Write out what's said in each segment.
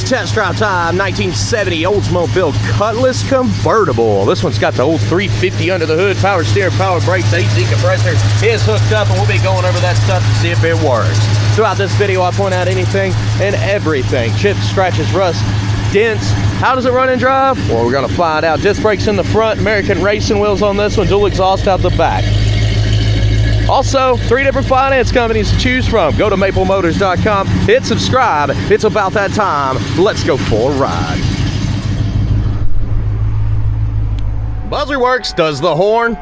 test drive time. 1970 Oldsmobile Cutlass Convertible. This one's got the old 350 under the hood, power steering, power brakes, AC compressor is hooked up, and we'll be going over that stuff to see if it works. Throughout this video, I point out anything and everything. Chips, scratches, rust, dents. How does it run and drive? Well, we're gonna find out. Disc brakes in the front, American racing wheels on this one, dual exhaust out the back. Also, 3 different finance companies to choose from. Go to maplemotors.com, hit subscribe. It's about that time. Let's go for a ride. Buzzer works, does the horn.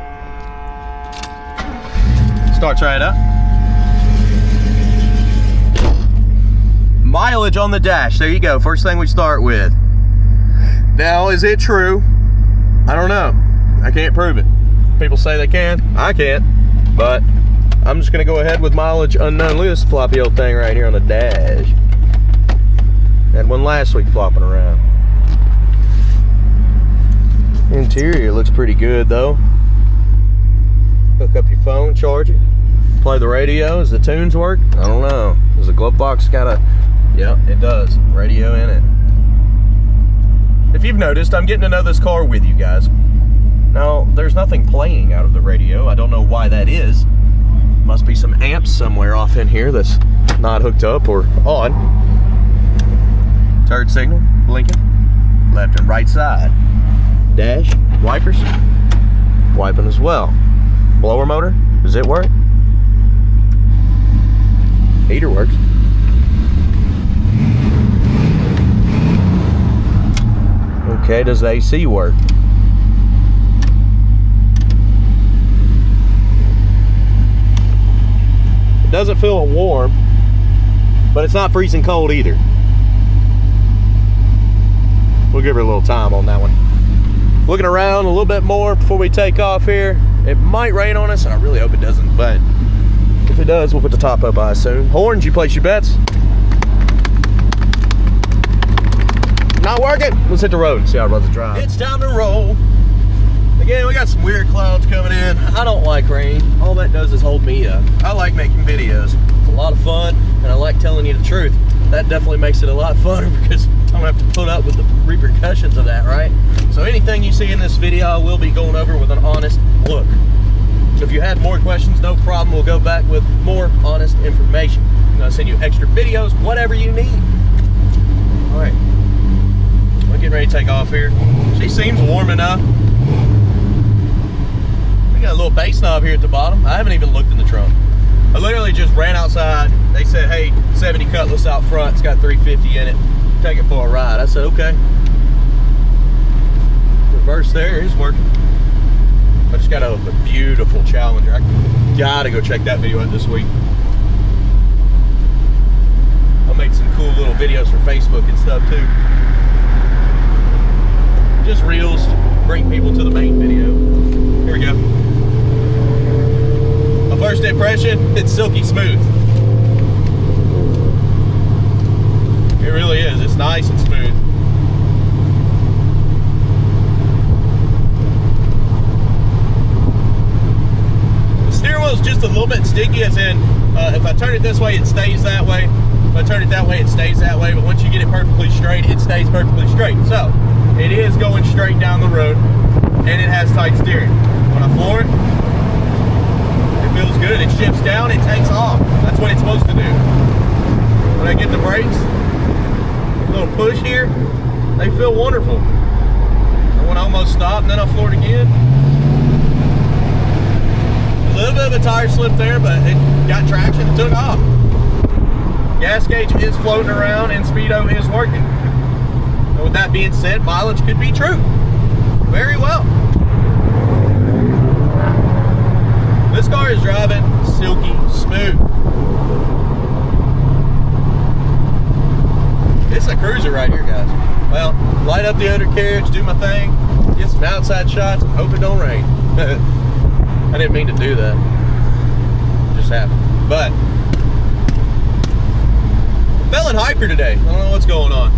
Starts right up. Mileage on the dash, there you go. First thing we start with. Now, is it true? I don't know. I can't prove it. People say they can. I can't. But I'm just gonna go ahead with mileage unknown. Look at this floppy old thing right here on the dash. Had one last week flopping around. Interior looks pretty good though. Hook up your phone, charge it, play the radio. Does the tunes work? I don't know. Does the glove box got a... Yeah, it does. Radio in it. If you've noticed, I'm getting to know this car with you guys. Now, there's nothing playing out of the radio. I don't know why that is. Must be some amps somewhere off in here that's not hooked up or on. Turn signal, blinking. Left and right side. Dash, wipers, wiping as well. Blower motor, does it work? Heater works. Okay, does the AC work? It doesn't feel warm, but it's not freezing cold either. We'll give her a little time on that one. Looking around a little bit more before we take off here. It might rain on us, and I really hope it doesn't, but if it does, we'll put the top up, I assume. Horns, you place your bets? Not working? Let's hit the road and see how it runs the drive. It's time to roll. Again, we got some weird clouds coming in. I don't like rain. All that does is hold me up. I like making videos. It's a lot of fun, and I like telling you the truth. That definitely makes it a lot funner because I don't have to put up with the repercussions of that, right? So anything you see in this video, I will be going over with an honest look. So if you had more questions, no problem. We'll go back with more honest information. I'm gonna send you extra videos, whatever you need. All right, we're getting ready to take off here. She seems warm enough. We got a little bass knob here at the bottom. I haven't even looked in the trunk. I literally just ran outside. They said, hey, 70 Cutlass out front. It's got 350 in it. Take it for a ride. I said, okay. Reverse there is working. I just got a beautiful Challenger. I gotta go check that video out this week. I'll make some cool little videos for Facebook and stuff too. Just reels to bring people to the main video. Here we go. My first impression, it's silky smooth. It really is. It's nice and smooth. The steering wheel is just a little bit sticky, as in if I turn it this way, it stays that way. If I turn it that way, it stays that way. But once you get it perfectly straight, it stays perfectly straight. So it is going straight down the road, and it has tight steering. When I floor it, it feels good. It shifts down, it takes off. That's what it's supposed to do. When I get the brakes, a little push here, they feel wonderful. And when I almost stopped, and then I floored again. A little bit of a tire slip there, but it got traction and took off. Gas gauge is floating around, and speedo is working. And with that being said, mileage could be true. Very well. This car is driving silky smooth. It's a cruiser right here, guys. Well, light up the undercarriage, do my thing, get some outside shots, and hope it don't rain. I didn't mean to do that. It just happened. But I'm feeling hyper today. I don't know what's going on.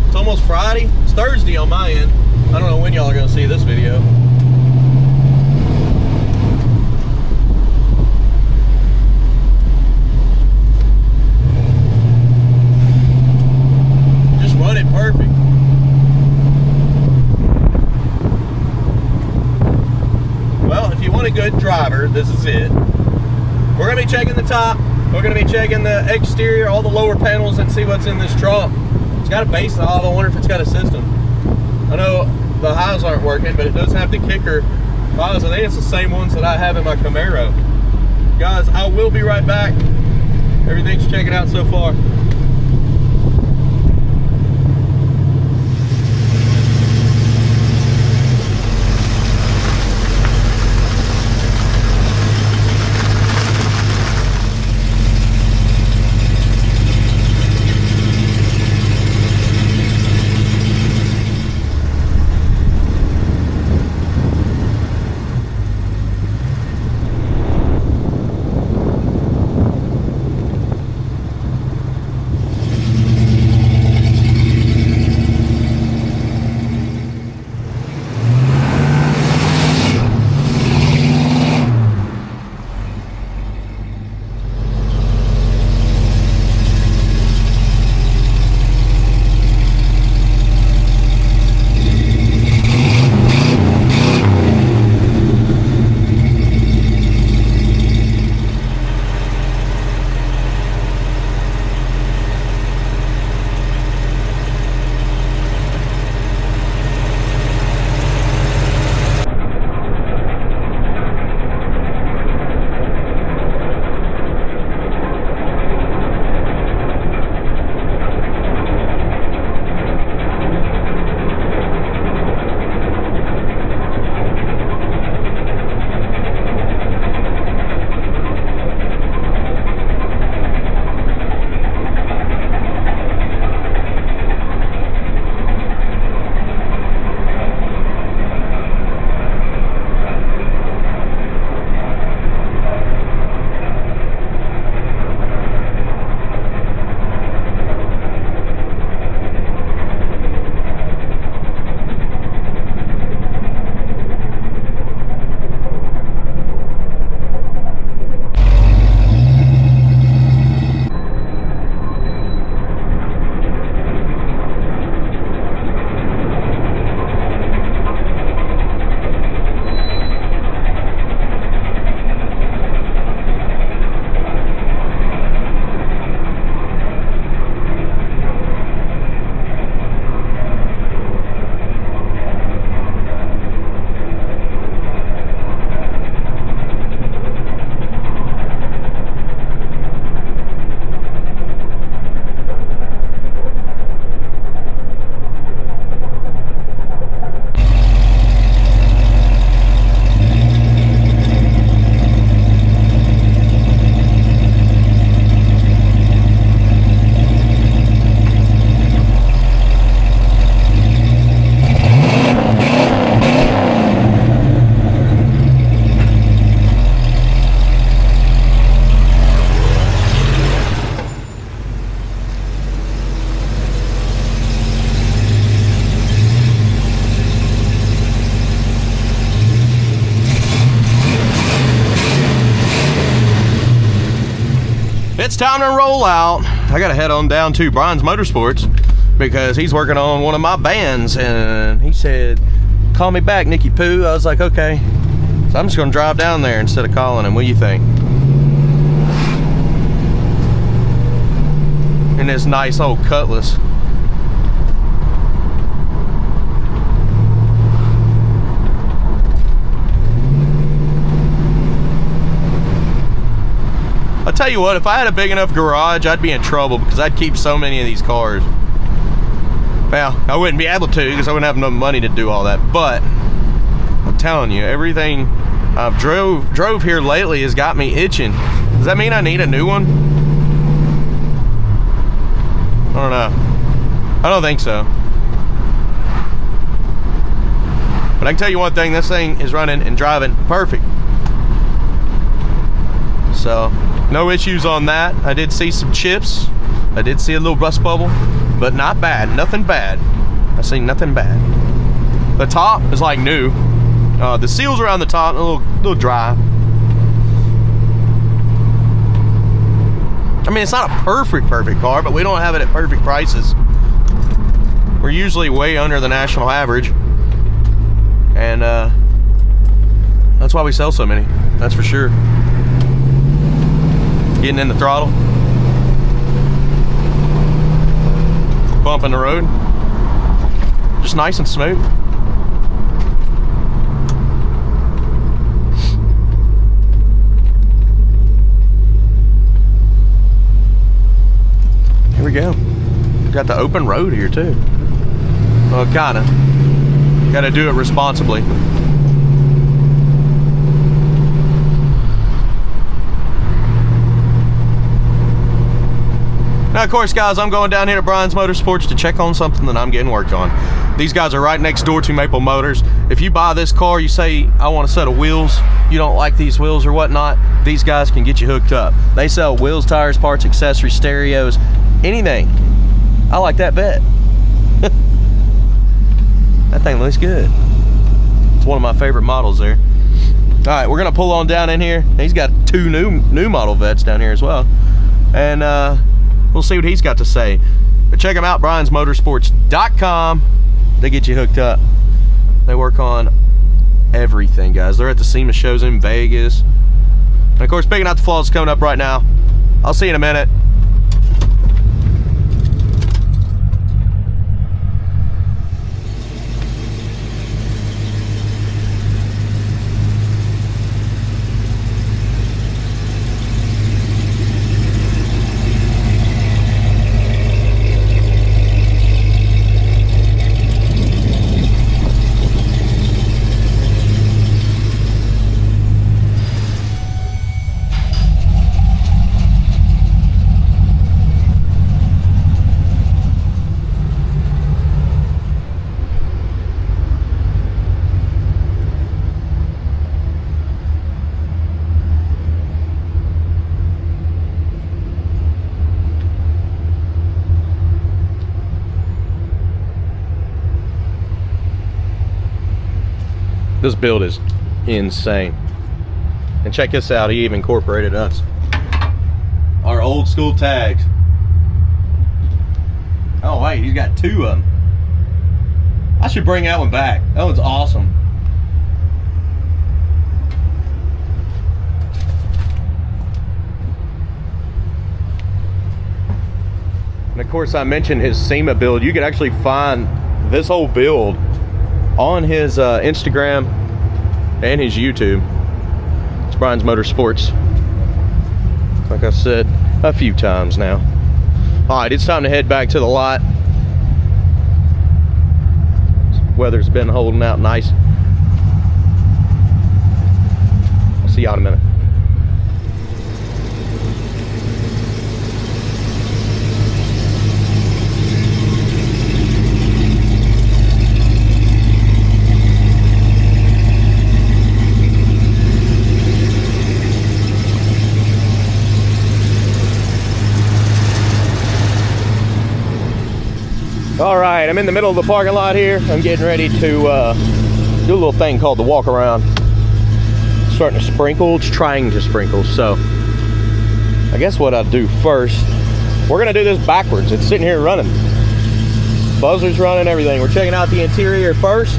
It's almost Friday. It's Thursday on my end. I don't know when y'all are going to see this video. this is it. We're gonna be checking the top. We're gonna be checking the exterior, all the lower panels, and see what's in this trunk. It's got a base valve. I wonder if it's got a system. I know the highs aren't working, but it does have the kicker valves. I think it's the same ones that I have in my Camaro. Guys, I will be right back. Everything's checking out so far. It's time to roll out. I gotta head on down to Brian's Motorsports because he's working on one of my bands, and he said, call me back, Nicky Poo. I was like, okay. So I'm just gonna drive down there instead of calling him. What do you think? In this nice old Cutlass. I'll tell you what, if I had a big enough garage, I'd be in trouble because I'd keep so many of these cars. Well, I wouldn't be able to because I wouldn't have enough money to do all that. But I'm telling you, everything I've drove here lately has got me itching. Does that mean I need a new one? I don't know. I don't think so. But I can tell you one thing, this thing is running and driving perfect. So, no issues on that. I did see some chips. I did see a little rust bubble, but not bad. Nothing bad. I see nothing bad. The top is like new. The seals around the top, a little dry. I mean, it's not a perfect car, but we don't have it at perfect prices. We're usually way under the national average. And that's why we sell so many. that's for sure. Getting in the throttle. Bumping the road. Just nice and smooth. Here we go. Got the open road here too. Well, kinda. Gotta do it responsibly. Now, of course, guys, I'm going down here to Brian's Motorsports to check on something that I'm getting worked on. These guys are right next door to Maple Motors. If you buy this car, you say, I want a set of wheels, you don't like these wheels or whatnot, these guys can get you hooked up. They sell wheels, tires, parts, accessories, stereos, anything. I like that vet. That thing looks good. It's one of my favorite models there. All right, we're gonna pull on down in here. He's got two new model vets down here as well. And we'll see what he's got to say. But check them out, briansmotorsports.com. They get you hooked up. They work on everything, guys. They're at the SEMA shows in Vegas. And of course, picking out the flaws coming up right now. I'll see you in a minute. This build is insane. And check this out, he even incorporated us. Our old school tags. Oh wait, he's got two of them. I should bring that one back. That one's awesome. And of course, I mentioned his SEMA build. You could actually find this whole build on his Instagram and his YouTube. It's Brian's Motorsports. Like I said a few times now. Alright, it's time to head back to the lot. Weather's been holding out nice. I'll see y'all in a minute. All right, I'm in the middle of the parking lot here. I'm getting ready to do a little thing called the walk around. It's starting to sprinkle, it's trying to sprinkle. So I guess what I'll do first, we're gonna do this backwards. It's sitting here running. Buzzer's running, everything. We're checking out the interior first.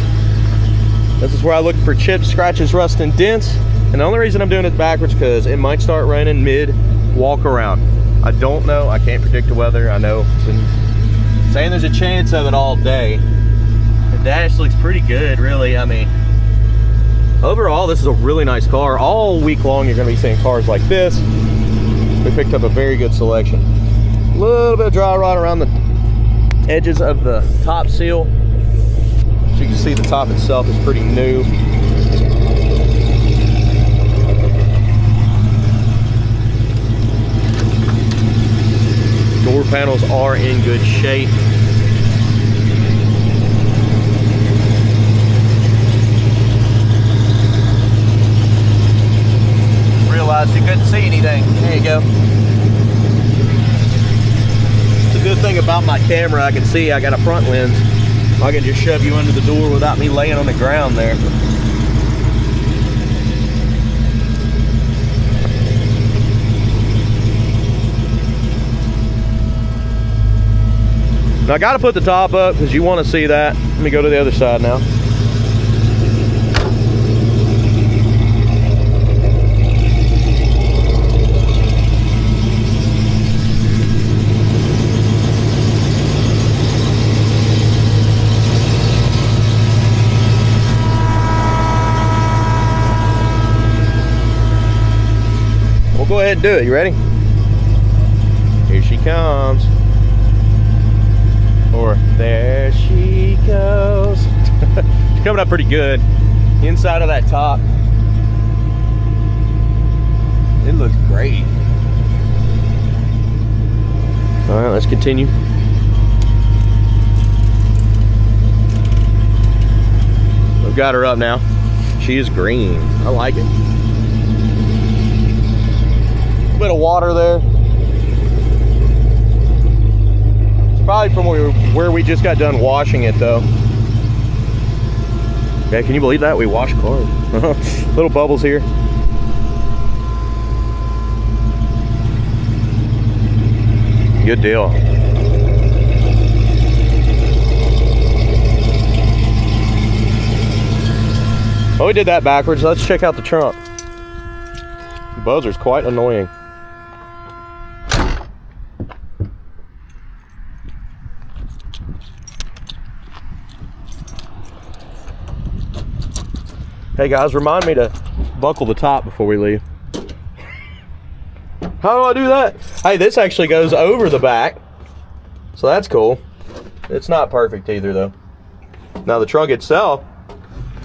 This is where I look for chips, scratches, rust, and dents. And the only reason I'm doing it backwards because it might start raining mid walk around. I don't know, I can't predict the weather. I know it's saying there's a chance of it all day. The dash looks pretty good, really. I mean, overall, this is a really nice car. All week long, you're gonna be seeing cars like this. We picked up a very good selection. A little bit of dry rot around the edges of the top seal. So you can see the top itself is pretty new. Door panels are in good shape. Realized you couldn't see anything. There you go. It's a good thing about my camera, I can see I got a front lens. I can just shove you under the door without me laying on the ground there. Now I gotta put the top up because you want to see that. Let me go to the other side now. go ahead and do it. You ready? Here she comes. Or there she goes. She's coming up pretty good. Inside of that top, it looks great. All right, let's continue. We've got her up now. She is green. I like it. A bit of water there. It's probably from where we just got done washing it, though. Yeah, can you believe that? We wash cars. Little bubbles here. Good deal. Well, we did that backwards. Let's check out the trunk. The buzzer's quite annoying. Hey guys, remind me to buckle the top before we leave. How do I do that? Hey, this actually goes over the back, so that's cool. It's not perfect either though. Now the trunk itself,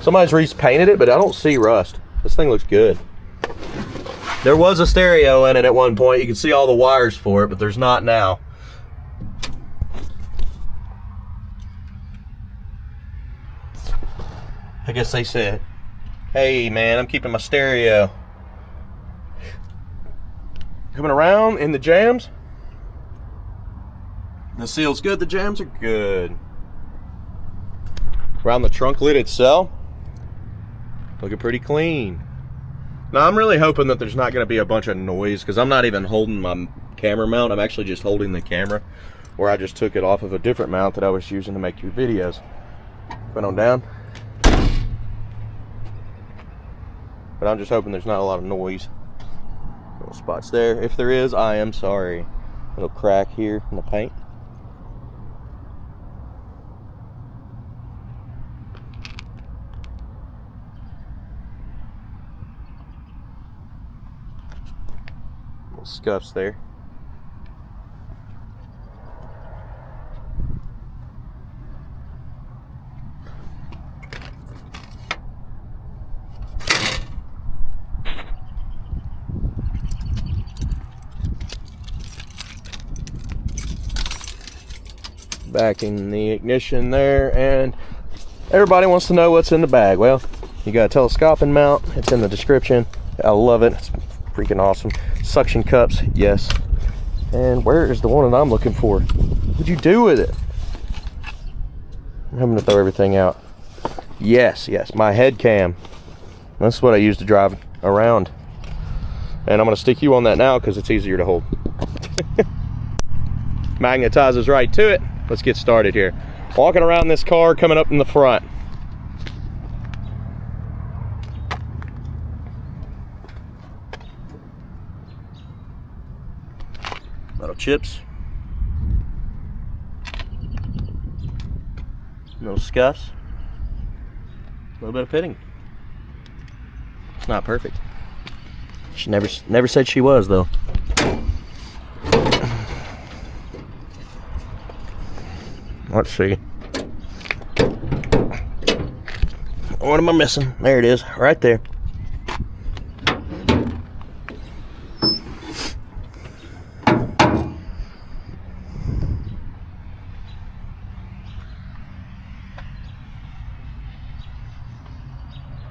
somebody's repainted it, but I don't see rust. This thing looks good. There was a stereo in it at one point. You can see all the wires for it, but there's not now. I guess they said, hey man, I'm keeping my stereo. Coming around in the jams. The seal's good, the jams are good. Around the trunk lid itself, looking pretty clean. Now I'm really hoping that there's not going to be a bunch of noise, because I'm not even holding my camera mount. I'm actually just holding the camera, where I just took it off of a different mount that I was using to make your videos. Put on down. But I'm just hoping there's not a lot of noise. Little spots there. If there is, I am sorry. Little crack here in the paint. Little scuffs there. Back in the ignition there, and everybody wants to know what's in the bag. Well, you got a telescoping mount. It's in the description. I love it. It's freaking awesome. Suction cups, yes. And where is the one that I'm looking for? What'd you do with it? I'm having to throw everything out. Yes, my head cam. That's what I use to drive around. And I'm going to stick you on that now because it's easier to hold. Magnetizes right to it. Let's get started here. Walking around this car, coming up in the front. Little chips. Little scuffs. A little bit of pitting. It's not perfect. She never said she was though. Let's see. What am I missing? There it is, right there.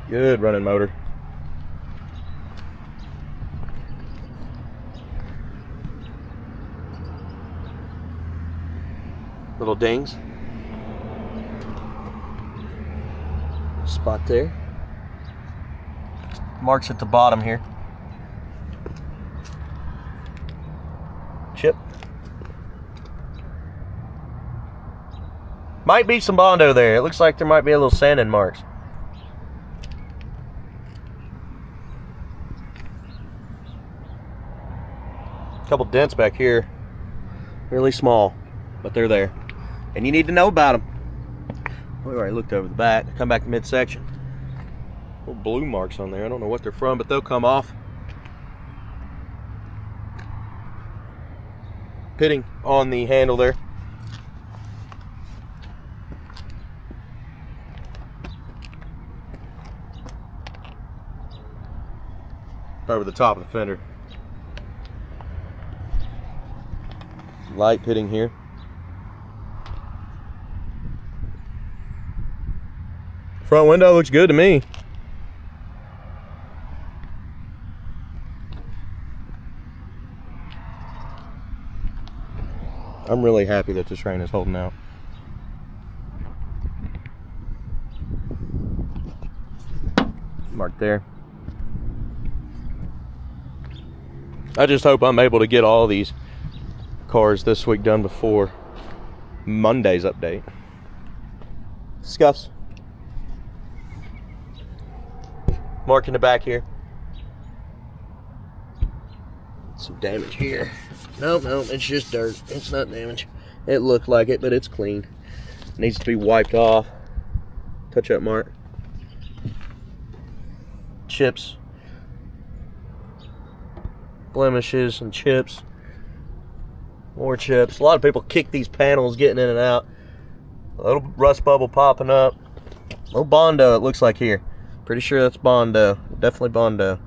Good running motor. Little dings. Spot there. Marks at the bottom here. Chip. Might be some Bondo there. It looks like there might be a little sanding marks. Couple dents back here. Really small, but they're there. And you need to know about them. We already looked over the back. Come back to midsection. Little blue marks on there. I don't know what they're from, but they'll come off. pitting on the handle there. Over the top of the fender. Light pitting here. Front window looks good to me. I'm really happy that this rain is holding out. Mark there. I just hope I'm able to get all these cars this week done before Monday's update. Scuffs. Mark in the back here. Some damage here. Nope, it's just dirt. It's not damage. It looked like it, but it's clean. Needs to be wiped off. Touch up mark. Chips. Blemishes and chips. More chips. A lot of people kick these panels getting in and out. A little rust bubble popping up. A little Bondo it looks like here. Pretty sure that's Bondo. Definitely Bondo.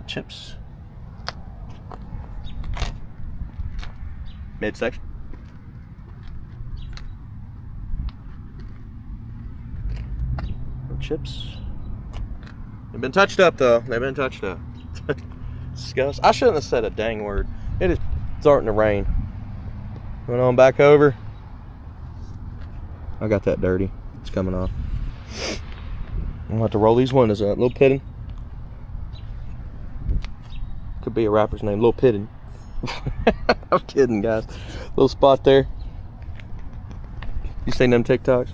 Chips. Midsection. Chips. They've been touched up though. They've been touched up. Disgust. I shouldn't have said a dang word. It is starting to rain. Went on back over. I got that dirty. It's coming off. I'm gonna have to roll these windows up. Little Pitting. Could be a rapper's name. Little Pitting. I'm kidding, guys. Little spot there. You seen them TikToks?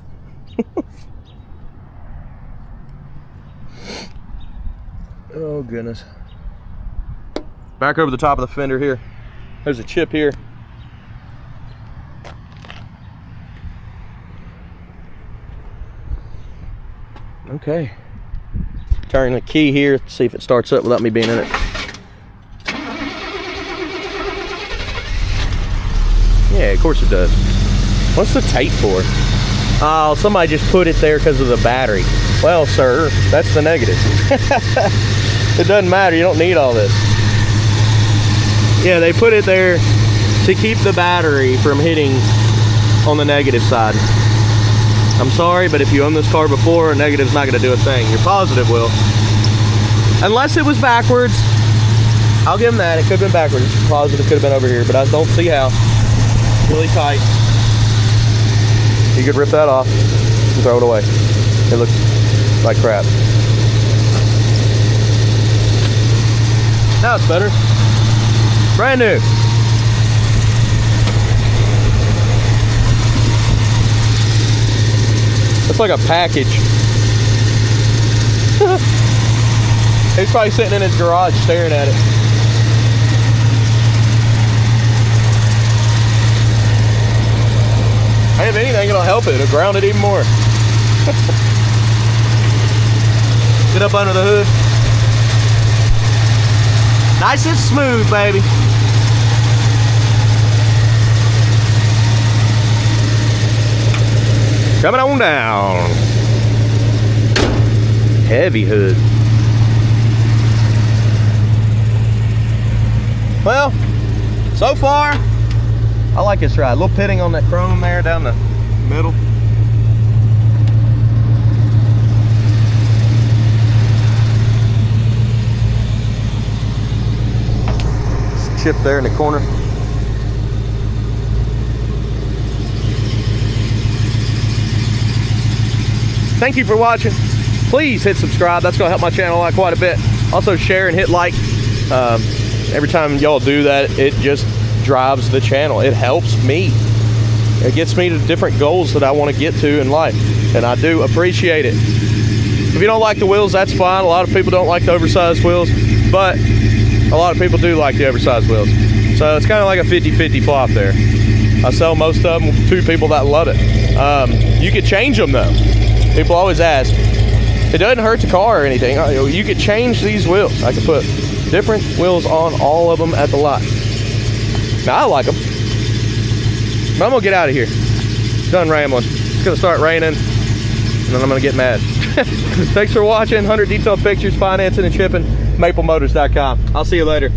Oh goodness. Back over the top of the fender here. There's a chip here. Okay. Turn the key here, see if it starts up without me being in it. Yeah, of course it does. What's the tape for? Oh, somebody just put it there because of the battery. Well, sir, that's the negative. It doesn't matter, you don't need all this. Yeah, they put it there to keep the battery from hitting on the negative side. I'm sorry, but if you own this car before, a negative's not gonna do a thing. Your positive will. Unless it was backwards. I'll give them that, it could have been backwards. Positive could have been over here, but I don't see how. Really tight. You could rip that off and throw it away. It looks like crap. Now it's better. Brand new. It's like a package. He's probably sitting in his garage staring at it. Hey, if anything, it'll help it. It'll ground it even more. Get up under the hood. Nice and smooth, baby. Coming on down. Heavy hood. Well, so far, I like this ride. A little pitting on that chrome there down the middle. Chip there in the corner. Thank you for watching. Please hit subscribe. That's going to help my channel out quite a bit. Also share and hit like. Every time y'all do that, it just drives the channel. It helps me. It gets me to different goals that I want to get to in life, and I do appreciate it. If you don't like the wheels, that's fine. A lot of people don't like the oversized wheels, but a lot of people do like the oversized wheels. So it's kind of like a 50-50 flop there. I sell most of them to people that love it. You could change them though. People always ask. It doesn't hurt the car or anything. You could change these wheels. I could put different wheels on all of them at the lot. Now, I like them. But I'm gonna get out of here. Done rambling. It's gonna start raining, and then I'm gonna get mad. Thanks for watching. 100 detailed pictures, financing and shipping. MapleMotors.com. I'll see you later.